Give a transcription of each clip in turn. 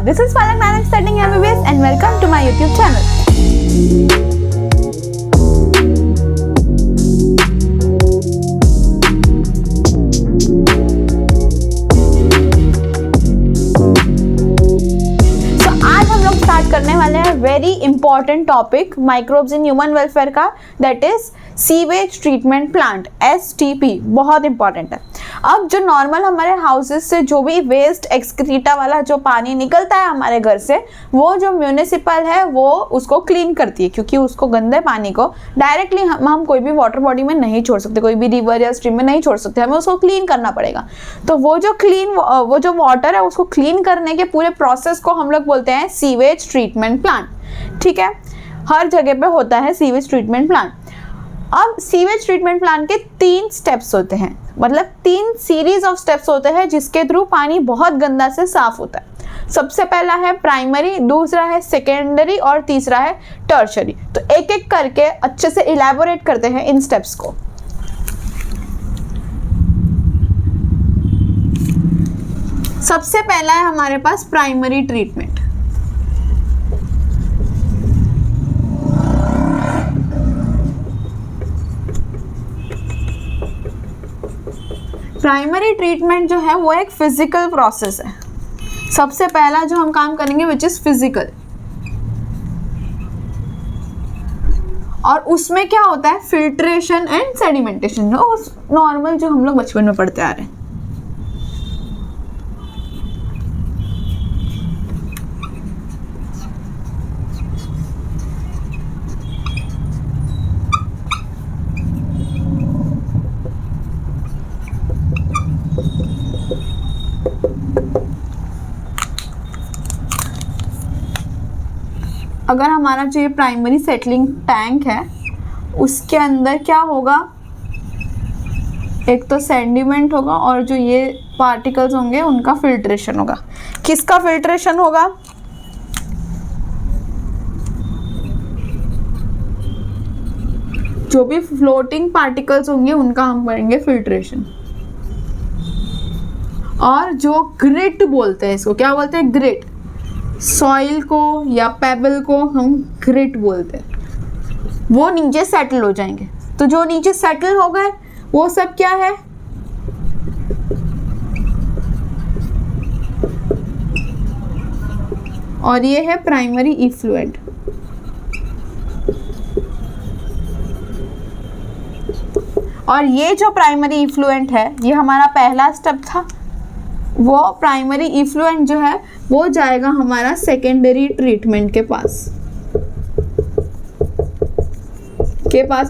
This is Palak Nanak studying MBBS and welcome to my YouTube channel. आज हम लोग start करने वाले हैं very important topic microbes in human welfare का, that is sewage treatment plant, STP। बहुत important है। अब जो नॉर्मल हमारे हाउसेस से जो भी वेस्ट एक्सक्रीटा वाला जो पानी निकलता है हमारे घर से, वो जो म्यूनिसिपल है वो उसको क्लीन करती है, क्योंकि उसको गंदे पानी को डायरेक्टली हम कोई भी वाटर बॉडी में नहीं छोड़ सकते, कोई भी रिवर या स्ट्रीम में नहीं छोड़ सकते, हमें उसको क्लीन करना पड़ेगा। तो वो जो वाटर है उसको क्लीन करने के पूरे प्रोसेस को हम लोग बोलते हैं सीवेज ट्रीटमेंट प्लांट। ठीक है, हर जगह पे होता है सीवेज ट्रीटमेंट प्लांट। अब सीवेज ट्रीटमेंट प्लांट के 3 स्टेप्स होते हैं, मतलब 3 सीरीज ऑफ स्टेप्स होते हैं जिसके थ्रू पानी बहुत गंदा से साफ होता है। सबसे पहला है प्राइमरी, दूसरा है सेकेंडरी और तीसरा है टर्शरी। तो एक एक करके अच्छे से इलैबोरेट करते हैं इन स्टेप्स को। सबसे पहला है हमारे पास प्राइमरी ट्रीटमेंट। प्राइमरी ट्रीटमेंट जो है वो एक फिजिकल प्रोसेस है। सबसे पहला जो हम काम करेंगे विच इज फिजिकल, और उसमें क्या होता है फिल्ट्रेशन एंड सेडिमेंटेशन, जो नॉर्मल जो हम लोग बचपन में पढ़ते आ रहे हैं। अगर हमारा जो ये प्राइमरी सेटलिंग टैंक है उसके अंदर क्या होगा, एक तो सेडिमेंट होगा और जो ये पार्टिकल्स होंगे उनका फिल्ट्रेशन होगा। किसका फिल्ट्रेशन होगा? जो भी फ्लोटिंग पार्टिकल्स होंगे उनका हम करेंगे फिल्ट्रेशन। और जो ग्रिट बोलते हैं, इसको क्या बोलते हैं? ग्रिट। सॉइल को या पेबल को हम ग्रिट बोलते हैं। वो नीचे सेटल हो जाएंगे। तो जो नीचे सेटल हो गए वो सब क्या है? और ये है प्राइमरी इफ्लुएंट। और ये जो प्राइमरी इफ्लुएंट है ये हमारा पहला स्टेप था। वो प्राइमरी इफ्लुएंट जो है वो जाएगा हमारा सेकेंडरी ट्रीटमेंट के पास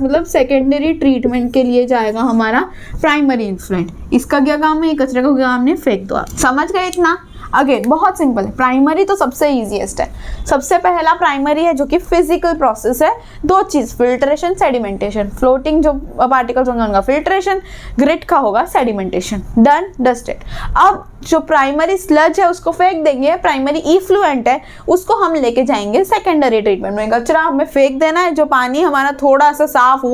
मतलब सेकेंडरी ट्रीटमेंट के लिए जाएगा हमारा प्राइमरी इफ्लुएंट। इसका क्या काम है? कचरे को क्या हमने फेंक दो। समझ गए इतना? अगेन बहुत सिंपल है। प्राइमरी तो सबसे इजीएस्ट है। सबसे पहला प्राइमरी है जो कि फिजिकल प्रोसेस है। 2 चीज, फिल्ट्रेशन सेडिमेंटेशन। फ्लोटिंग जो पार्टिकल्स होंगे उनका फिल्ट्रेशन, ग्रिट का होगा सेडिमेंटेशन। Done, dusted. अब जो प्राइमरी स्लज है उसको फेंक देंगे, प्राइमरी इफ्लुएंट है उसको हम लेके जाएंगे सेकेंडरी ट्रीटमेंट में। कचरा हमें फेंक देना है, जो पानी हमारा थोड़ा सा साफ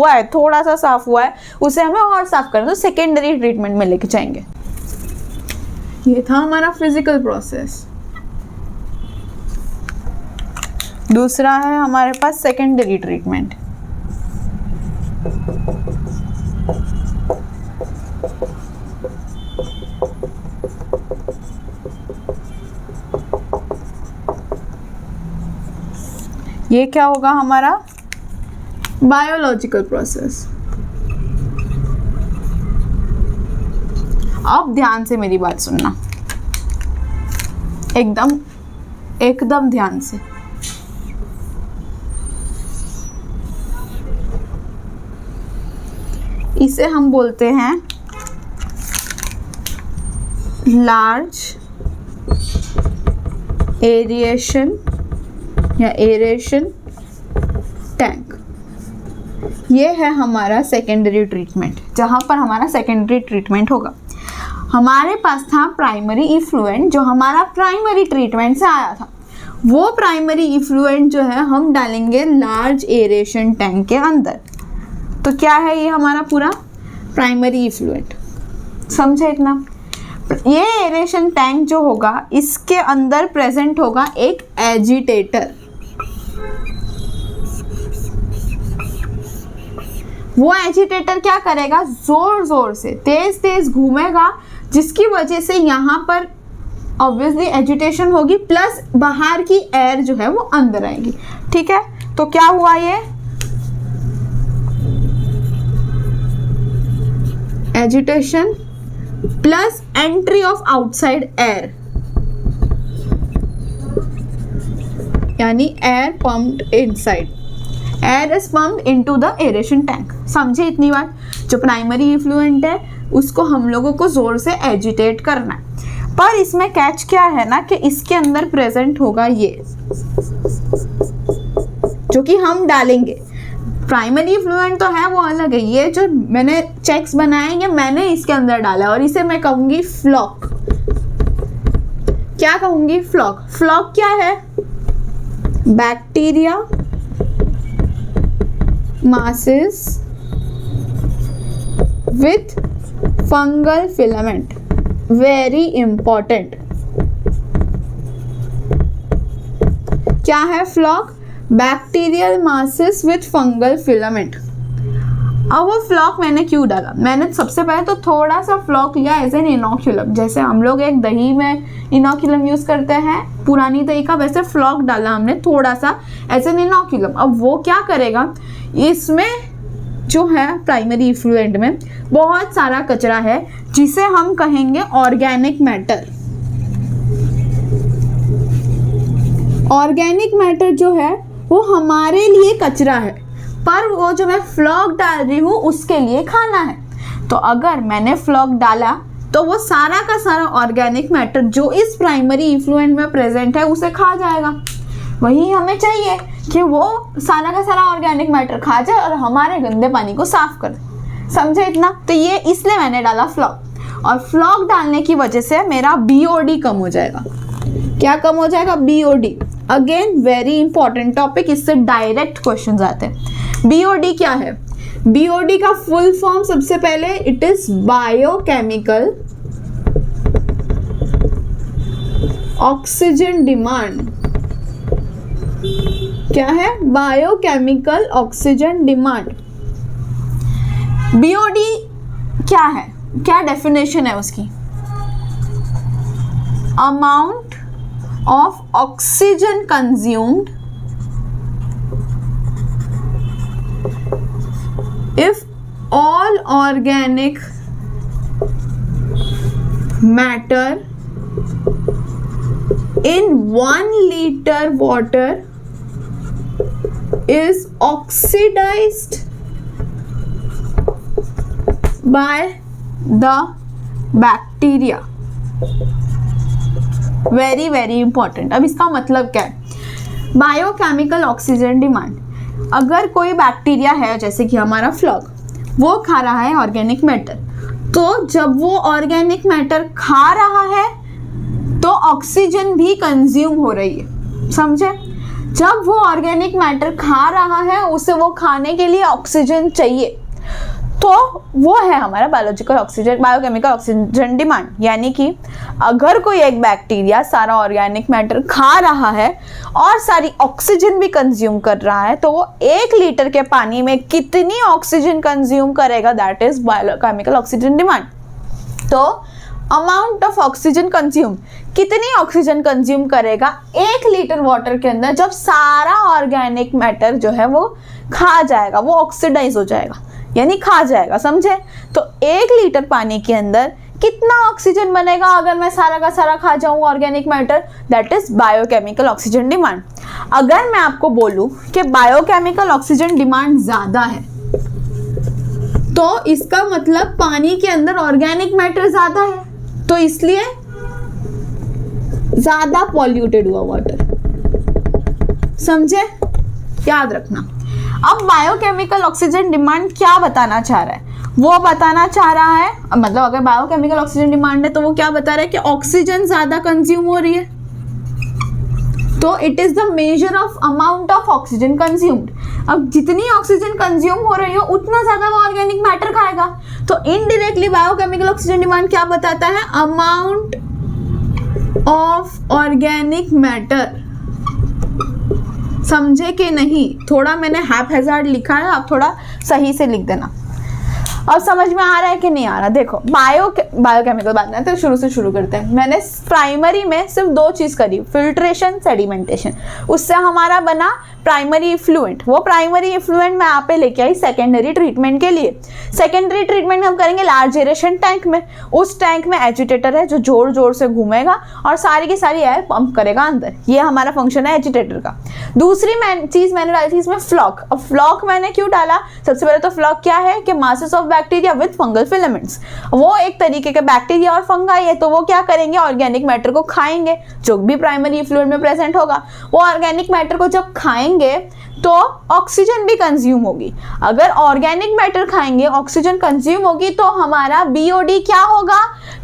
हुआ है उसे हमें और साफ करना, तो सेकेंडरी ट्रीटमेंट में लेके जाएंगे। ये था हमारा फिजिकल प्रोसेस। दूसरा है हमारे पास सेकेंडरी ट्रीटमेंट। ये क्या होगा हमारा? Biological process. अब ध्यान से मेरी बात सुनना, एकदम ध्यान से। इसे हम बोलते हैं लार्ज एरिएशन या एरेशन टैंक। ये है हमारा सेकेंडरी ट्रीटमेंट, जहां पर हमारा सेकेंडरी ट्रीटमेंट होगा। हमारे पास था प्राइमरी इफ्लुएंट जो हमारा प्राइमरी ट्रीटमेंट से आया था। वो प्राइमरी इफ्लुएंट जो है हम डालेंगे लार्ज एरेशन टैंक के अंदर। तो क्या है ये हमारा पूरा प्राइमरी इफ्लुएंट? समझे इतना? ये एरेशन टैंक जो होगा इसके अंदर प्रेजेंट होगा एक एजिटेटर। वो एजिटेटर क्या करेगा, जोर जोर से तेज तेज घूमेगा, जिसकी वजह से यहाँ पर ऑब्वियसली एजिटेशन होगी, प्लस बाहर की एयर जो है वो अंदर आएगी। ठीक है, तो क्या हुआ, ये agitation plus entry of outside air, यानी air pumped inside, air is pumped into the aeration tank. समझे इतनी बात? जो प्राइमरी इफ्लुएंट है उसको हम लोगों को जोर से एजिटेट करना है, पर इसमें कैच क्या है ना कि इसके अंदर प्रेजेंट होगा ये, जो कि हम डालेंगे। प्राइमरी इफ्लुएंट तो है वो अलग है, ये जो मैंने चेक्स बनाएंगे मैंने इसके अंदर डाला, और इसे मैं कहूंगी फ्लॉक। क्या कहूंगी? फ्लॉक। फ्लॉक क्या है? Bacteria masses with fungal filament, very important। क्या है floc? Bacterial masses with fungal filament। अब वो फ्लॉक मैंने क्यों डाला? मैंने सबसे पहले तो थोड़ा सा फ्लॉक लिया एज एन इनोक्यूलम, जैसे हम लोग एक दही में इनोक्यूलम यूज करते हैं पुरानी दही का, वैसे फ्लॉक डाला हमने थोड़ा सा एज एन इनोक्यूलम। अब वो क्या करेगा, इसमें जो है प्राइमरी इफ्लुएंट में बहुत सारा कचरा है जिसे हम कहेंगे ऑर्गेनिक मैटर। ऑर्गेनिक मैटर जो है वो हमारे लिए कचरा है, पर वो जो मैं फ्लॉक डाल रही हूँ उसके लिए खाना है। तो अगर मैंने फ्लॉक डाला तो वो सारा का सारा ऑर्गेनिक मैटर जो इस प्राइमरी इफ्लुएंट में प्रेजेंट है उसे खा जाएगा। वही हमें चाहिए कि वो सारा का सारा ऑर्गेनिक मैटर खा जाए और हमारे गंदे पानी को साफ कर दे। समझे इतना? तो ये इसलिए मैंने डाला फ्लॉक, और फ्लॉक डालने की वजह से मेरा BOD कम हो जाएगा। क्या कम हो जाएगा? BOD। Again very important topic, इससे डायरेक्ट क्वेश्चन आते हैं। BOD क्या है? BOD का फुल फॉर्म सबसे पहले it is biochemical oxygen demand. क्या है? Biochemical oxygen demand. BOD क्या है? क्या डेफिनेशन है उसकी? Amount of oxygen consumed if all organic matter in 1 liter water is oxidized by the bacteria। Very very important. अब इसका मतलब क्या है? बायोकेमिकल ऑक्सीजन डिमांड, अगर कोई बैक्टीरिया है जैसे कि हमारा फ्लॉक, वो खा रहा है ऑर्गेनिक मैटर, तो जब वो ऑर्गेनिक मैटर खा रहा है तो ऑक्सीजन भी कंज्यूम हो रही है। समझे? जब वो ऑर्गेनिक मैटर खा रहा है उसे वो खाने के लिए ऑक्सीजन चाहिए, तो वो है हमारा biological oxygen, biochemical oxygen demand. यानी कि अगर कोई एक बैक्टीरिया सारा ऑर्गेनिक मैटर खा रहा है और सारी ऑक्सीजन भी कंज्यूम कर रहा है, तो वो 1 लीटर के पानी में कितनी ऑक्सीजन कंज्यूम करेगा? That is biochemical oxygen demand. तो अमाउंट ऑफ ऑक्सीजन कंज्यूम, कितनी ऑक्सीजन कंज्यूम करेगा 1 लीटर वाटर के अंदर, जब सारा ऑर्गेनिक मैटर जो है वो खा जाएगा, वो ऑक्सीडाइज हो जाएगा, यानी खा जाएगा। समझे? तो 1 लीटर पानी के अंदर कितना ऑक्सीजन बनेगा अगर मैं सारा का सारा खा जाऊं organic matter? That is biochemical oxygen demand. अगर मैं आपको बोलूं कि बायोकेमिकल ऑक्सीजन डिमांड ज्यादा है, तो इसका मतलब पानी के अंदर ऑर्गेनिक मैटर ज्यादा है, तो इसलिए ज्यादा पॉल्यूटेड हुआ वाटर। समझे? याद रखना। अब बायोकेमिकल ऑक्सीजन डिमांड क्या बताना चाह रहा है? वो बताना चाह रहा है, मतलब अगर बायोकेमिकल ऑक्सीजन डिमांड है तो वो क्या बता रहा है कि ऑक्सीजन ज्यादा कंज्यूम हो रही है। तो it is the measure of amount of oxygen consumed. अब जितनी ऑक्सीजन कंज्यूम हो रही हो उतना ज्यादा वो ऑर्गेनिक मैटर खाएगा। तो इनडायरेक्टली बायोकेमिकल ऑक्सीजन डिमांड क्या बताता है? Amount of organic matter. समझे कि नहीं? थोड़ा मैंने हैपहैज़ार्ड लिखा है, आप थोड़ा सही से लिख देना। अब समझ में आ रहा है कि नहीं आ रहा? देखो बायोकेमिकल बात नहीं, तो शुरू से शुरू करते हैं। मैंने प्राइमरी में सिर्फ 2 चीज़ करी, फिल्ट्रेशन, सेडिमेंटेशन। उससे हमारा बना प्राइमरी इफ्लुएंट। वो प्राइमरी इफ्लुएंट मैं यहाँ पे लेके आई सेकेंडरी ट्रीटमेंट के लिए। सेकेंडरी ट्रीटमेंट हम करेंगे लार्ज एरेशन टैंक में। उस टैंक में एजिटेटर है जो जोर जोर से घूमेगा और सारी की सारी एयर पंप करेगा अंदर। ये हमारा फंक्शन है एजिटेटर का। दूसरी चीज़ मैंने डाली थी इसमें फ्लॉक। अब फ्लॉक मैंने क्यों डाला? सबसे पहले तो फ्लॉक क्या है कि masses of bacteria with fungal filaments. वो एक तरीके के बैक्टीरिया और फंगाई है, तो वो क्या करेंगे? ऑर्गेनिक मैटर को खाएंगे जो भी प्राइमरी इफ्लुएंट में प्रेजेंट होगा। वो ऑर्गेनिक मैटर को जब खाएंगे तो ऑक्सीजन भी कंज्यूम होगी। अगर ऑर्गेनिक मैटर खाएंगे, ऑक्सीजन कंज्यूम होगी, तो हमारा बीओडी क्या होगा?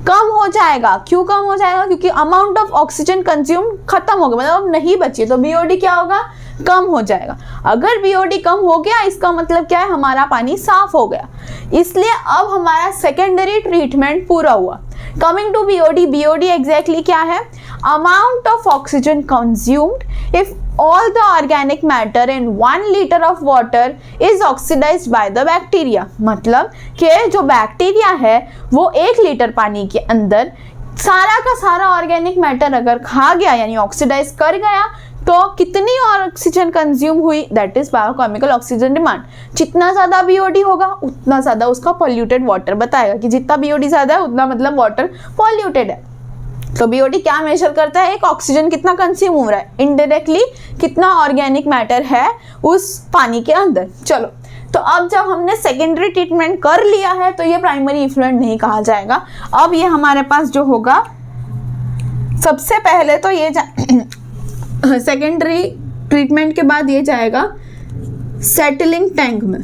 कम हो जाएगा। क्यों कम हो जाएगा? क्योंकि अमाउंट ऑफ ऑक्सीजन कंज्यूम खत्म हो गया, मतलब अब नहीं बची, तो बीओडी क्या होगा? कम हो जाएगा। अगर बीओडी कम हो गया इसका मतलब क्या है? हमारा पानी साफ हो गया। इसलिए अब हमारा सेकेंडरी ट्रीटमेंट पूरा हुआ। Coming to BOD, BOD exactly क्या है? Amount of oxygen consumed if all the organic matter in 1 liter of water is oxidized by the bacteria। मतलब कि जो बैक्टीरिया है वो 1 लीटर पानी के अंदर सारा का सारा ऑर्गेनिक मैटर अगर खा गया यानी ऑक्सीडाइज कर गया तो कितनी ऑक्सीजन कंज्यूम हुई? That is biochemical oxygen demand. जितना ज़्यादा बीओडी होगा उतना ज़्यादा उसका पॉल्यूटेड वाटर बताएगा कि जितना बीओडी ज़्यादा है उतना मतलब वाटर पॉल्यूटेड है। तो बीओडी क्या मेजर करता है? एक ऑक्सीजन कितना कंज्यूम हो रहा है, इनडायरेक्टली कितना ऑर्गेनिक मैटर है उस पानी के अंदर। चलो, तो अब जब हमने सेकेंडरी ट्रीटमेंट कर लिया है तो ये प्राइमरी इफ्लुएंट नहीं कहा जाएगा। अब ये हमारे पास जो होगा, सबसे पहले तो ये सेकेंडरी ट्रीटमेंट के बाद ये जाएगा सेटलिंग टैंक में।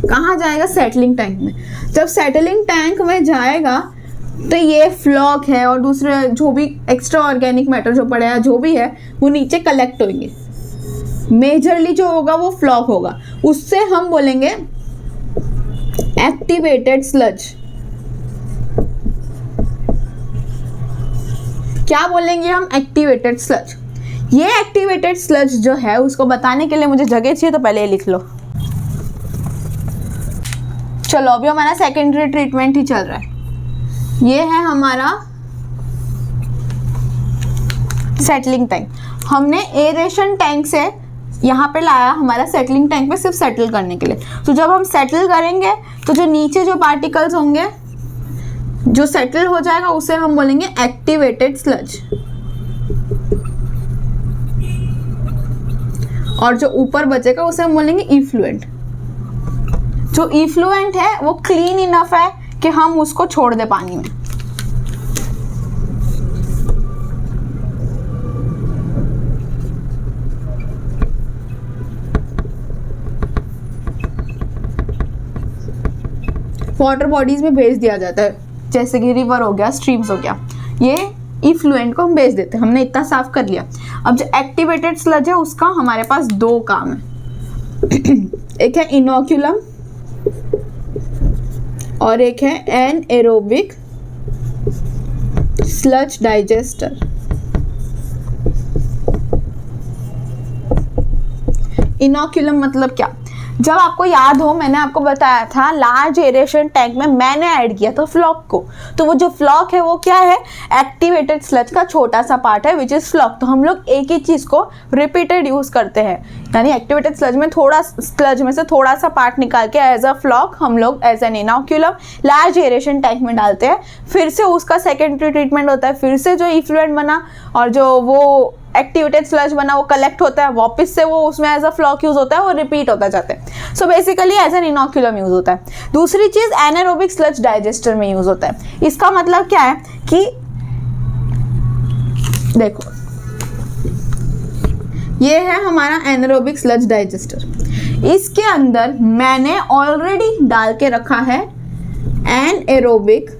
कहाँ जाएगा? सेटलिंग टैंक में। जब सेटलिंग टैंक में जाएगा तो ये फ्लॉक है और दूसरे जो भी एक्स्ट्रा ऑर्गेनिक मैटर जो पड़े हैं जो भी है वो नीचे कलेक्ट होंगे। मेजरली जो होगा वो फ्लॉक होगा, उससे हम बोलेंगे एक्टिवेटेड स्लज। क्या बोलेंगे हम? Activated sludge. ये एक्टिवेटेड स्लज जो है उसको बताने के लिए मुझे जगह चाहिए, तो पहले ये लिख लो। चलो, अभी हमारा सेकेंडरी ट्रीटमेंट ही चल रहा है। ये है हमारा सेटलिंग टैंक। हमने एरेशन टैंक से यहाँ पे लाया हमारा सेटलिंग टैंक पे सिर्फ सेटल करने के लिए। तो जब हम सेटल करेंगे तो जो नीचे जो पार्टिकल्स होंगे जो सेटल हो जाएगा उसे हम बोलेंगे एक्टिवेटेड स्लज, और जो ऊपर बचेगा उसे हम बोलेंगे इफ्लुएंट। जो इफ्लुएंट है वो क्लीन इनफ है कि हम उसको छोड़ दें पानी में। वाटर बॉडीज में भेज दिया जाता है, जैसे कि रिवर हो गया, स्ट्रीम्स हो गया, ये इफ्लुएंट को हम भेज देते हैं। हमने इतना साफ कर लिया। अब जो एक्टिवेटेड स्लज है उसका हमारे पास 2 काम है। एक है इनोक्यूलम और एक है एनएरोबिक स्लज डाइजेस्टर। इनोक्यूलम मतलब क्या? जब आपको याद हो मैंने आपको बताया था लार्ज एरेशन टैंक में मैंने ऐड किया था फ्लॉक को। तो वो जो फ्लॉक है वो क्या है? एक्टिवेटेड स्लज का छोटा सा पार्ट है विच इज फ्लॉक। तो हम लोग एक ही चीज़ को रिपीटेड यूज़ करते हैं, यानी एक्टिवेटेड स्लज में स्लज में से थोड़ा सा पार्ट निकाल के एज अ फ्लॉक हम लोग as an inoculum large aeration tank में डालते हैं। फिर से उसका सेकेंडरी ट्रीटमेंट होता है, फिर से जो इफ्लुएंट बना और जो वो एक्टिवेटेड स्लज बना वो कलेक्ट होता है, वापस से वो उसमें एज अ फ्लॉक यूज होता है, वो रिपीट होता जाता है। So basically as an inoculum use होता है। दूसरी चीज एनारोबिक स्लज डाइजेस्टर में यूज होता है। इसका मतलब क्या है कि देखो ये है हमारा एनारोबिक स्लज डाइजेस्टर। इसके अंदर मैंने ऑलरेडी डाल के रखा है एनारोबिक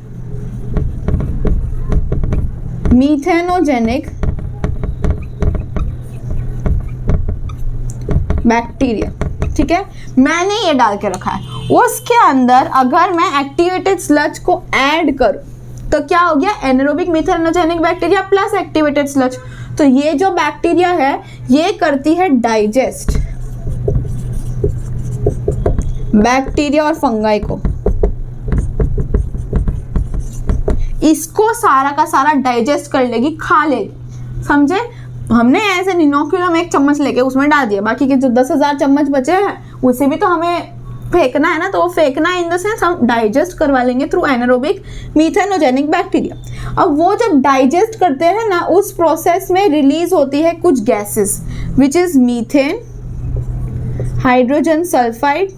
मीथेनोजेनिक बैक्टीरिया, ठीक है, मैंने ये डाल के रखा है। उसके अंदर अगर मैं एक्टिवेटेड स्लज को ऐड करूं तो क्या हो गया, anaerobic methanogenic bacteria plus activated sludge. तो ये जो बैक्टीरिया है ये करती है डाइजेस्ट बैक्टीरिया और फंगाई को, इसको सारा का सारा डाइजेस्ट कर लेगी, खा लेगी, समझे। हमने ऐसे इनोकुलम एक चम्मच लेके उसमें डाल दिया, बाकी के जो 10,000 चम्मच बचे हैं उसे भी तो हमें फेंकना है ना, तो वो फेंकना इन द सेंस हम डाइजेस्ट करवा लेंगे थ्रू एनारोबिक मीथेनोजेनिक बैक्टीरिया। अब वो जब डाइजेस्ट करते हैं ना, उस प्रोसेस में रिलीज होती है कुछ gases which is methane, hydrogen sulphide,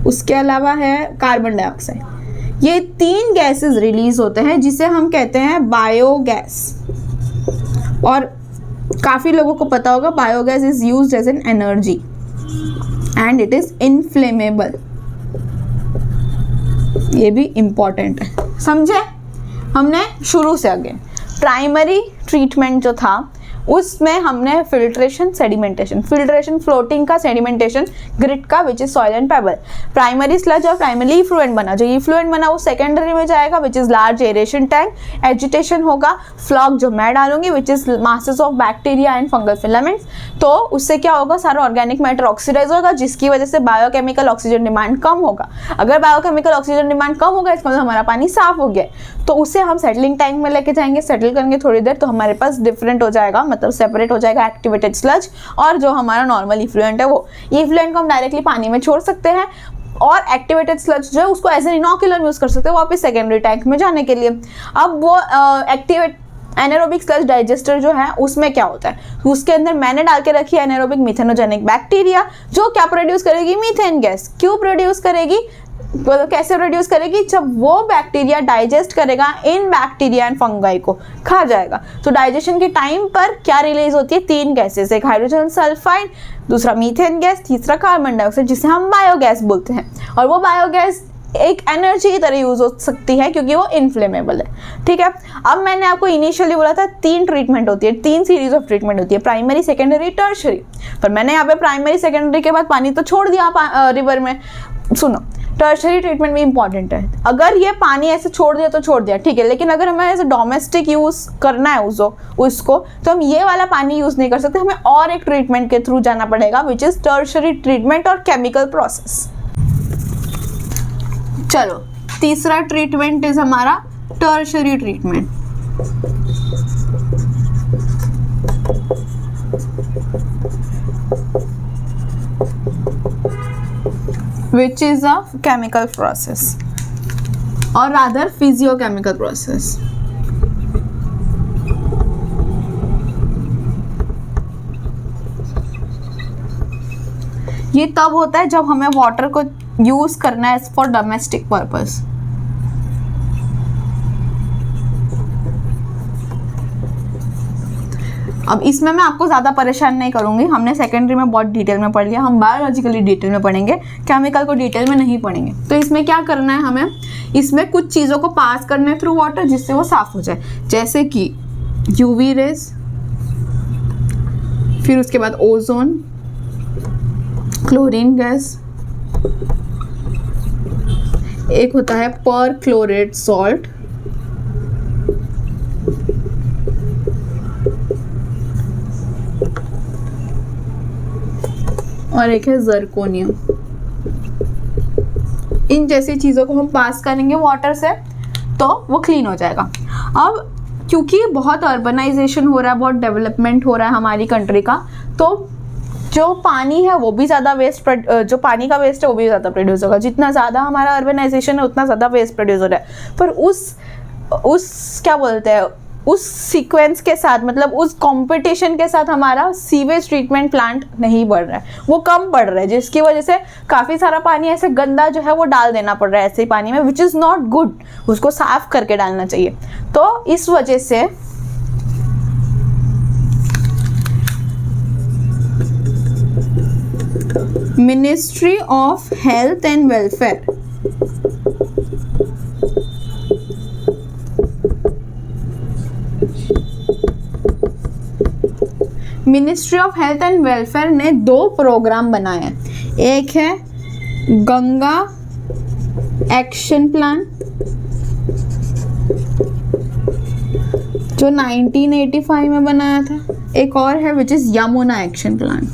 उसके अलावा है कार्बन डाइऑक्साइड। ये 3 गैसेस रिलीज होते हैं जिसे हम कहते हैं बायोगैस। और काफ़ी लोगों को पता होगा biogas is used as an energy and it is inflammable, ये भी इंपॉर्टेंट है, समझे। हमने शुरू से आगे प्राइमरी ट्रीटमेंट जो था उसमें हमने फिल्ट्रेशन, सेडिमेंटेशन, फिल्ट्रेशन फ्लोटिंग का, सेडिमेंटेशन ग्रिट का which is soil and payable. Primary sludge और प्राइमरी इफ्लुएंट बना, जो इफ्लुएंट बना वो सेकेंडरी में जाएगा which is large aeration tank, agitation होगा, फ्लॉक जो मैं डालूंगी which is masses of bacteria and fungal filaments. तो उससे क्या होगा, सारा ऑर्गेनिक मैटर ऑक्सीडाइज होगा जिसकी वजह से बायोकेमिकल ऑक्सीजन डिमांड कम होगा। अगर बायोकेमिकल ऑक्सीजन डिमांड कम होगा इसका मतलब हमारा पानी साफ हो गया, तो उसे हम सेटलिंग टैंक में लेके जाएंगे, सेटल करेंगे थोड़ी देर, तो हमारे पास डिफरेंट हो जाएगा, मतलब सेपरेट हो जाएगा एक्टिवेटेड स्लज और जो हमारा नॉर्मल इफ्लुएंट है वो। इफ्लुएंट को हम डायरेक्टली पानी में छोड़ सकते हैं और एक्टिवेटेड स्लज जो है उसको एज एन इनोकुलम यूज कर सकते हैं वापस सेकेंडरी टैंक में जाने के लिए। अब वो एक्टिवेट एनारोबिक स्लज डाइजेस्टर जो है उसमें क्या होता है, उसके अंदर मैंने डाल के रखी है एनारोबिक मीथेनोजेनिक बैक्टीरिया जो क्या प्रोड्यूस करेगी, मीथेन गैस। क्यों प्रोड्यूस करेगी, कैसे प्रोड्यूस करेगी, जब वो बैक्टीरिया डाइजेस्ट करेगा इन बैक्टीरिया एंड फंगाई को खा जाएगा। तो डाइजेशन के टाइम पर क्या रिलीज होती है, 3 गैसेस, एक हाइड्रोजन सल्फाइड, दूसरा मीथेन गैस, तीसरा कार्बन डाइऑक्साइड जिसे हम बायोगैस बोलते हैं। और वो बायोगैस एक एनर्जी की तरह यूज हो सकती है क्योंकि वो इनफ्लेमेबल है, ठीक है। अब मैंने आपको इनिशियली बोला था 3 ट्रीटमेंट होती है, 3 सीरीज ऑफ ट्रीटमेंट होती है, प्राइमरी, सेकेंडरी, टर्शरी। पर मैंने यहाँ पे प्राइमरी सेकेंडरी के बाद पानी तो छोड़ दिया रिवर में। सुनो, टर्शरी ट्रीटमेंट भी इंपॉर्टेंट है। अगर ये पानी ऐसे छोड़ दिया तो छोड़ दिया, ठीक है, लेकिन अगर हमें ऐसे डोमेस्टिक यूज करना है उसको तो हम ये वाला पानी यूज नहीं कर सकते, हमें और एक ट्रीटमेंट के थ्रू जाना पड़ेगा विच इज टर्शरी ट्रीटमेंट और केमिकल प्रोसेस। चलो, तीसरा ट्रीटमेंट इज हमारा tertiary treatment. which is a chemical process or rather physiochemical process। ये तब होता है जब हमें वाटर को यूज करना है फॉर डोमेस्टिक पर्पस। अब इसमें मैं आपको ज़्यादा परेशान नहीं करूँगी, हमने सेकेंडरी में बहुत डिटेल में पढ़ लिया, हम बायोलॉजिकली डिटेल में पढ़ेंगे, केमिकल को डिटेल में नहीं पढ़ेंगे। तो इसमें क्या करना है हमें, इसमें कुछ चीज़ों को पास करना है थ्रू वाटर जिससे वो साफ़ हो जाए, जैसे कि यूवी रेज, फिर उसके बाद ओजोन, क्लोरीन गैस, एक होता है पर क्लोरेट सॉल्ट, और एक है जर्कोनियम। इन जैसी चीज़ों को हम पास करेंगे वाटर से तो वो क्लीन हो जाएगा। अब क्योंकि बहुत अर्बनाइजेशन हो रहा है, बहुत डेवलपमेंट हो रहा है हमारी कंट्री का, तो जो पानी है वो भी ज़्यादा वेस्ट, जो पानी का वेस्ट है वो भी ज़्यादा प्रोड्यूस होगा। जितना ज़्यादा हमारा अर्बनाइजेशन है उतना ज़्यादा वेस्ट प्रोड्यूस हो रहा है। पर उस क्या बोलते हैं, उस सीक्वेंस के साथ, मतलब उस कंपटीशन के साथ हमारा सीवेज ट्रीटमेंट प्लांट नहीं बढ़ रहा है, वो कम बढ़ रहा है, जिसकी वजह से काफ़ी सारा पानी ऐसे गंदा जो है वो डाल देना पड़ रहा है ऐसे ही पानी में, विच इज़ नॉट गुड। उसको साफ करके डालना चाहिए। तो इस वजह से ministry of health and welfare ministry of health and welfare ने 2 प्रोग्राम बनाए हैं। एक है गंगा एक्शन प्लान जो 1985 में बनाया था, एक और है which is Yamuna action plan.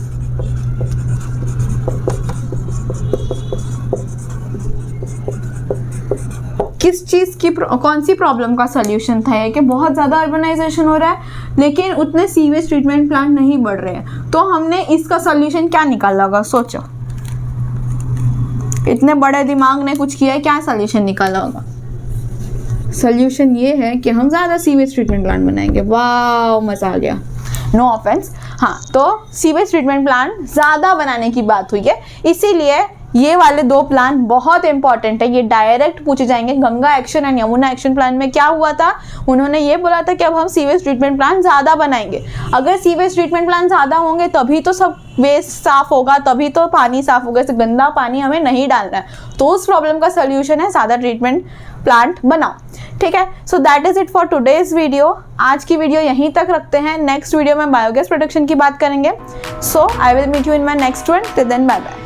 किस चीज़ की कौन सी प्रॉब्लम का सॉल्यूशन था ये कि बहुत ज़्यादा अर्बनाइजेशन हो रहा है लेकिन उतने सीवेज ट्रीटमेंट प्लांट नहीं बढ़ रहे हैं, तो हमने इसका सॉल्यूशन क्या निकाला होगा? सोचो, इतने बड़े दिमाग ने कुछ किया है, क्या सॉल्यूशन निकाला होगा? सॉल्यूशन ये है कि हम ज़्यादा सीवेज ट्रीटमेंट प्लांट बनाएंगे। वाह, मज़ा आ गया, नो ऑफेंस। हाँ, तो सीवेज ट्रीटमेंट प्लांट ज़्यादा बनाने की बात हुई है, इसीलिए ये वाले 2 प्लान बहुत इंपॉर्टेंट है। ये डायरेक्ट पूछे जाएंगे। Ganga action and Yamuna action plan में क्या हुआ था? उन्होंने ये बोला था कि अब हम सीवेज ट्रीटमेंट प्लान ज़्यादा बनाएंगे। अगर सीवेज ट्रीटमेंट प्लान ज़्यादा होंगे तभी तो सब वेस्ट साफ होगा, तभी तो पानी साफ होगा। इसे गंदा पानी हमें नहीं डालना है, तो उस प्रॉब्लम का सोल्यूशन है ज़्यादा ट्रीटमेंट प्लांट बनाओ। ठीक है, so that is it for today's video. आज की वीडियो यहीं तक रखते हैं। नेक्स्ट वीडियो में बायोगैस प्रोडक्शन की बात करेंगे। So I will meet you in my next one. Till then, bye bye.